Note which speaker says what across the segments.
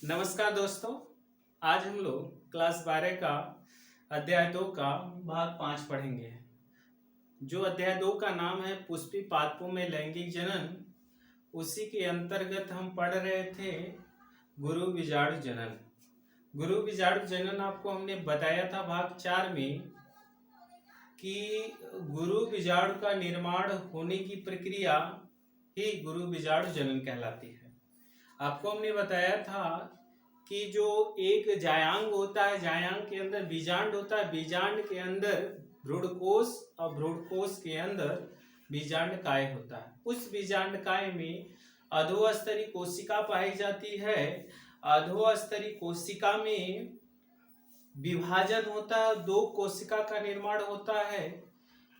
Speaker 1: नमस्कार दोस्तों। आज हम लोग क्लास 12 का अध्याय 2 का भाग 5 पढ़ेंगे। जो अध्याय 2 का नाम है पुष्पी पादपों में लैंगिक जनन, उसी के अंतर्गत हम पढ़ रहे थे गुरु बीजाणु जनन। गुरु बीजाणु जनन आपको हमने बताया था भाग 4 में कि गुरु बीजाणु का निर्माण होने की प्रक्रिया ही गुरु बीजाणु जनन कहलाती है। आपको हमने बताया था कि जो एक जायांग होता है, जायांग के अंदर बीजांड होता है, बीजांड के अंदर भ्रूणकोश और भ्रूणकोश के अंदर बीजांड काय होता है। उस बीजांड काय में अधोस्तरी कोशिका पाई जाती है। अधोस्तरी कोशिका में विभाजन होता है, दो कोशिका का निर्माण होता है।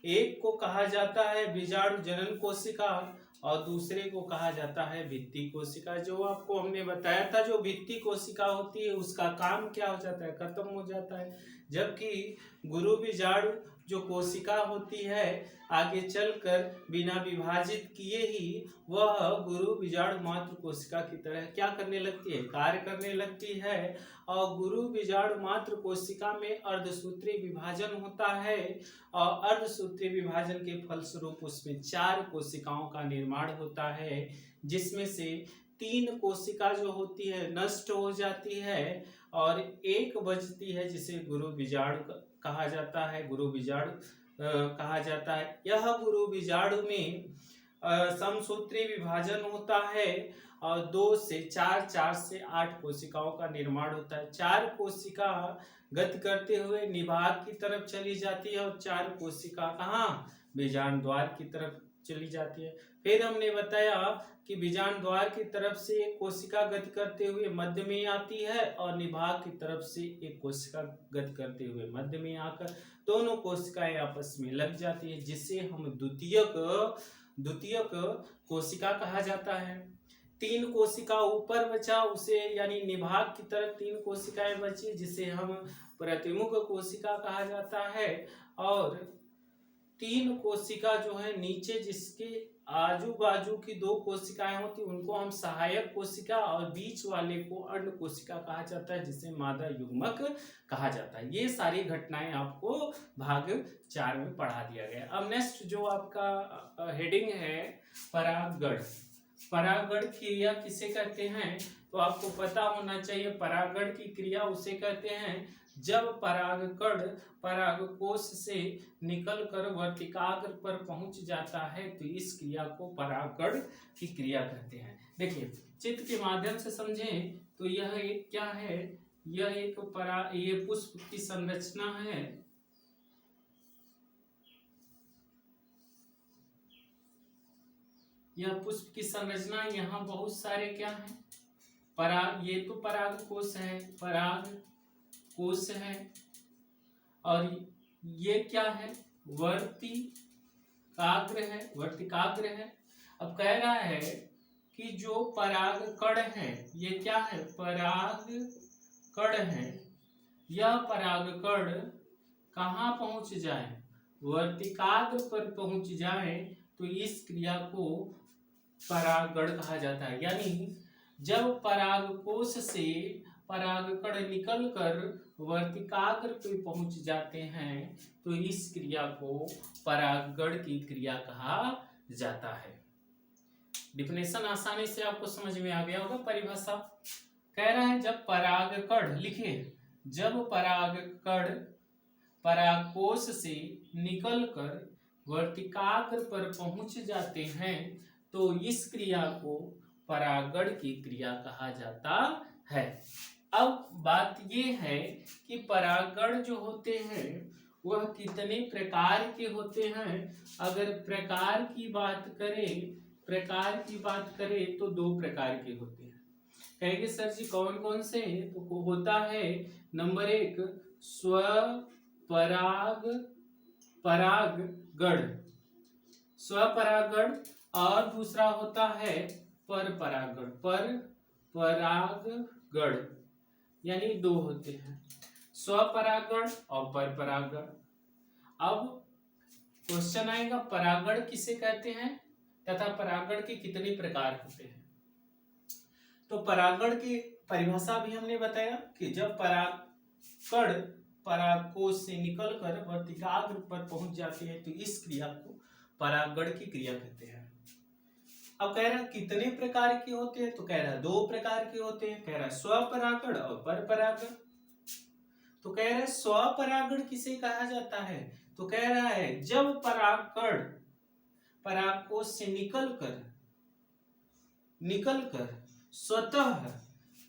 Speaker 1: एक को कहा जाता है बीजाणु जनन कोशिका और दूसरे को कहा जाता है भित्ति कोशिका। जो आपको हमने बताया था, जो भित्ति कोशिका होती है उसका काम क्या हो जाता है, खत्म हो जाता है। जबकि गुरु बीजाणु जो कोशिका होती है आगे चलकर बिना विभाजित किए ही वह गुरु बीजाणु मात्र कोशिका की तरह क्या करने लगती है, कार्य करने लगती है। और गुरु बीजाणु मात्र कोशिका में अर्धसूत्री विभाजन होता है और अर्धसूत्री विभाजन के फलस्वरूप उसमें 4 कोशिकाओं का निर्माण होता है, जिसमें से 3 कोशिका जो होती है नष्ट हो जाती है और एक बचती है जिसे गुरु बीजाणु कहा जाता है, गुरु बीजाणु कहा जाता है। यह गुरु बीजाणु में समसूत्री विभाजन होता है और 2 से 4, 4 से 8 कोशिकाओं का निर्माण होता है। 4 कोशिका गति करते हुए निभाग की तरफ चली जाती है और 4 कोशिका कहाँ, बीजांड द्वार की तरफ चली जाती है। फिर हमने बताया कि बीजांड द्वार की तरफ से एक कोशिका गति करते हुए मध्य में आती है और निभाग की तरफ से एक कोशिका गति करते हुए मध्य में आकर दोनों कोशिकाएं आपस में लग जाती है, जिसे हम द्वितीयक कोशिका कहा जाता है। 3 कोशिका ऊपर बचा उसे यानी निभाग की तरफ 3 कोशिकाएं बची जिसे हम प्रतिमुख कोशिका कहा जाता है। और 3 कोशिका जो है नीचे जिसके आजू बाजू की 2 कोशिकाएं होती उनको हम सहायक कोशिका और बीच वाले को अंड कोशिका कहा जाता है, जिसे मादा युग्मक कहा जाता है। ये सारी घटनाएं आपको भाग 4 में पढ़ा दिया गया। अब नेक्स्ट जो आपका हेडिंग है परागगण। परागगण क्रिया किसे कहते हैं, तो आपको पता होना चाहिए। परागगण की क्रिया उसे कहते हैं जब परागकण परागकोश से निकलकर वर्तिकाग्र पर पहुंच जाता है, तो इस क्रिया को परागकण की क्रिया कहते हैं। देखिए चित्र के माध्यम से समझें तो यह एक क्या है, यह एक ये पुष्प की संरचना है। यह पुष्प की संरचना, यहाँ बहुत सारे क्या है पराग, ये तो परागकोश है, परागकोश है और ये क्या है वर्तिकाग्र है, वर्तिकाग्र है। अब कह रहा है कि जो परागकण है ये क्या है, परागकण है। यह परागकण कहाँ पहुंच जाए, वर्तिकाग्र पर पहुंच जाए, तो इस क्रिया को परागगण कहा जाता है। यानी जब परागकोश से परागकण निकलकर वर्तिकाग्र पे पहुंच जाते हैं तो इस क्रिया को परागगण की क्रिया कहा जाता है। डिफिनेशन आसानी से आपको समझ में आ गया होगा। परिभाषा कह रहा है जब परागकण, लिखिए जब परागकण परागकोश से निकलकर वर्तिकाग्र पर पहुंच जाते हैं तो इस क्रिया को परागण की क्रिया कहा जाता है। अब बात ये है कि परागण जो होते हैं वह कितने प्रकार के होते हैं। अगर प्रकार की बात करें तो 2 प्रकार के होते हैं। कहेंगे सर जी कौन कौन से, तो होता है नंबर 1 स्वपरागण और दूसरा होता है परपरागण, यानी 2 होते हैं, स्वपरागण और परपरागण। अब क्वेश्चन आएगा परागण किसे कहते हैं तथा परागण के कितने प्रकार होते हैं। तो परागण की परिभाषा भी हमने बताया कि जब परागकण परागकोश से निकलकर वर्तिकाग्र पर पहुंच जाते हैं तो इस क्रिया को परागण की क्रिया कहते हैं। अब कह रहा कितने प्रकार के होते हैं, तो कह रहा 2 प्रकार के होते हैं। कह रहा स्वपरागण और परपरागण। तो कह रहा है स्वपरागण किसे कहा जाता है, तो कह रहा है जब परागकण परागकोश से निकलकर स्वतः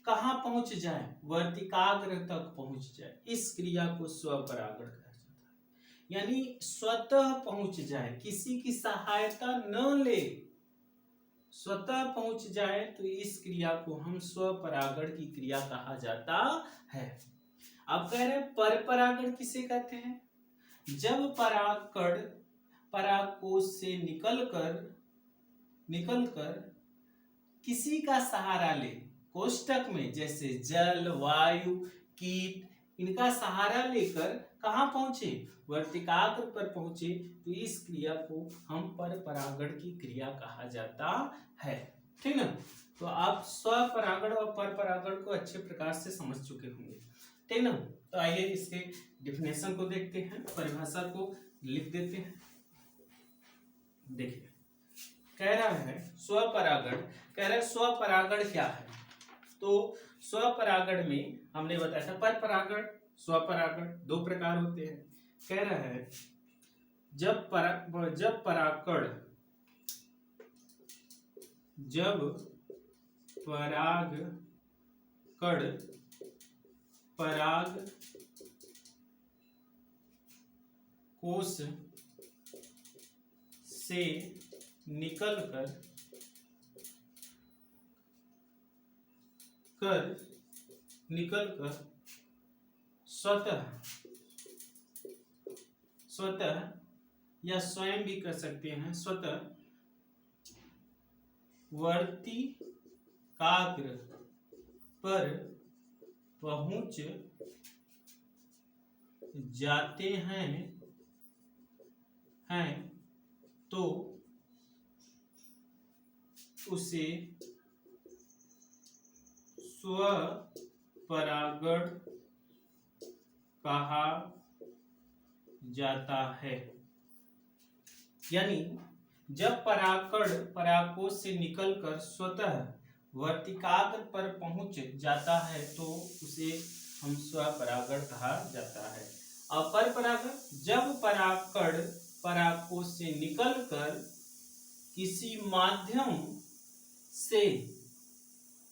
Speaker 1: कहाँ पहुंच जाए, वर्तिकाग्र तक पहुंच जाए, इस क्रिया को स्वपरागण कहा जाता है। यानी स्वतः पहुंच जाए, किसी की सहायता न ले, स्वतः पहुंच जाए, तो इस क्रिया को हम स्वपरागण की क्रिया कहा जाता है। अब कह रहे हैं परपरागण किसे कहते हैं, जब परागकण परागकोश से निकलकर किसी का सहारा ले, कोष्टक में जैसे जल, वायु, कीट, इनका सहारा लेकर कहाँ पहुंचे, वर्तिकाग्र पर पहुंचे, तो इस क्रिया को हम परपरागण की क्रिया कहा जाता है। ठीक ना। तो आप स्वपरागण और परपरागण को अच्छे प्रकार से समझ चुके होंगे। ठीक ना। तो आइए इसके डिफिनेशन को देखते हैं, परिभाषा को लिख देते हैं। देखिए कह रहा है स्वपरागण, कह रहा है स्वपरागण क्या है, तो स्वपरागण में हमने बताया था परपरागण स्वपरागण 2 प्रकार होते हैं। कह रहा है जब परागकण पराग कोश से निकलकर स्वतः या स्वयं भी कर सकते हैं, स्वतः वर्तिकाग्र पर पहुंच जाते हैं तो उसे स्वपरागण कहा जाता है। यानी जब परागकण परागकोश से निकलकर स्वतः वर्तिकाग्र पर पहुंच जाता है तो उसे हम स्वपरागण कहा जाता है। और परपरागण जब परागकण परागकोश से निकलकर किसी माध्यम से,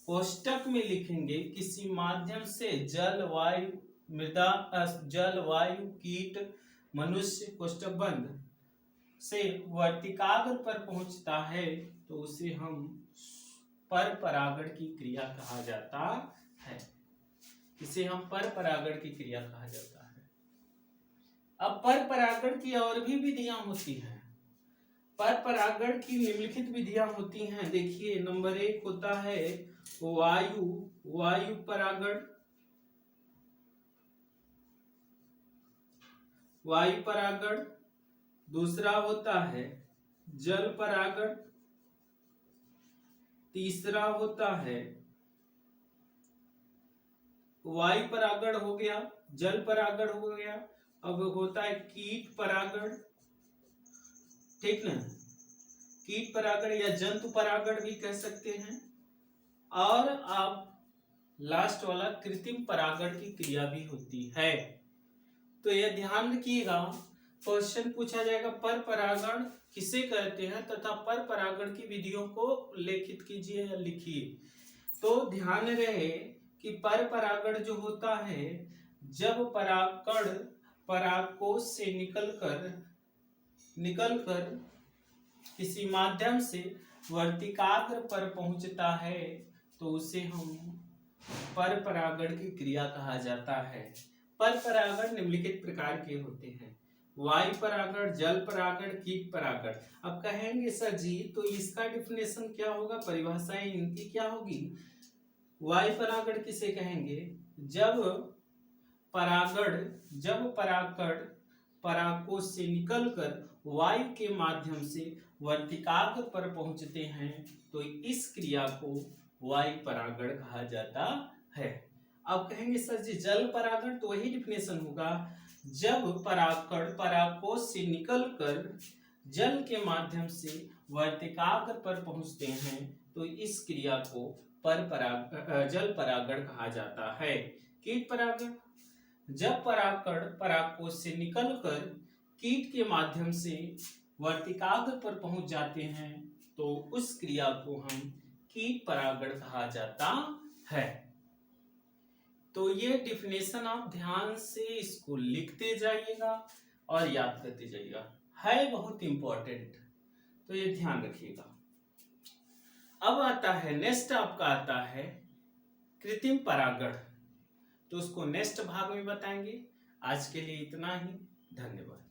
Speaker 1: कोष्टक में लिखेंगे किसी माध्यम से जल, वायु, मृदा, जल, वायु, कीट, मनुष्य, कोष्टक बंद से वर्तिकाग्र पर पहुंचता है तो उसे हम परपरागण की क्रिया कहा जाता है। इसे हम परपरागण की क्रिया कहा जाता है। अब परपरागण की और भी विधियां होती हैं। परपरागण की निम्नलिखित विधियां होती हैं। देखिए नंबर 1 होता है वायु परागण, दूसरा होता है जल परागण, तीसरा होता है वायु परागण हो गया, जल परागण हो गया। अब होता है कीट परागण, ठीक ना, कीट परागण या जंतु परागण भी कह सकते हैं। और अब लास्ट वाला कृत्रिम परागण की क्रिया भी होती है। तो यह ध्यान रखिएगा, क्वेश्चन पूछा जाएगा परपरागण किसे कहते हैं तथा परपरागण की विधियों को लेखित कीजिए या लिखिए। तो ध्यान रहे कि परपरागण जो होता है जब परागकण परागकोश से निकलकर किसी माध्यम से वर्तिकाग्र पर पहुंचता है तो उसे हम परपरागण की क्रिया कहा जाता है। परपरागण निम्नलिखित प्रकार के होते हैं, वायु परागण, जल परागण, कीट परागण। अब कहेंगे सर जी तो इसका डिफिनेशन क्या होगा, परिभाषाएं इनकी क्या होगी। वायु परागण किसे कहेंगे, जब परागकण परागकोश से निकलकर वायु के माध्यम से वर्तिकाग्र पर पहुंचते हैं तो इस क्रिया को वायु परागण कहा जाता है। अब कहेंगे सर जी जल परागण, तो वही डिफिनेशन होगा, जब परागकण परागकोश से निकलकर जल के माध्यम से वर्तिकाग्र पर पहुंचते हैं तो इस क्रिया को जल परागण कहा जाता है। कीट परागण, जब परागकण परागकोश से निकलकर कीट के माध्यम से वर्तिकाग्र पर पहुंच जाते हैं तो उस क्रिया को हम कीट परागण कहा जाता है। तो ये डिफिनेशन आप ध्यान से इसको लिखते जाइएगा और याद करते जाइएगा, है बहुत इंपॉर्टेंट, तो ये ध्यान रखिएगा। अब आता है नेक्स्ट, आपका आता है कृत्रिम परागण, तो उसको नेक्स्ट भाग में बताएंगे। आज के लिए इतना ही, धन्यवाद।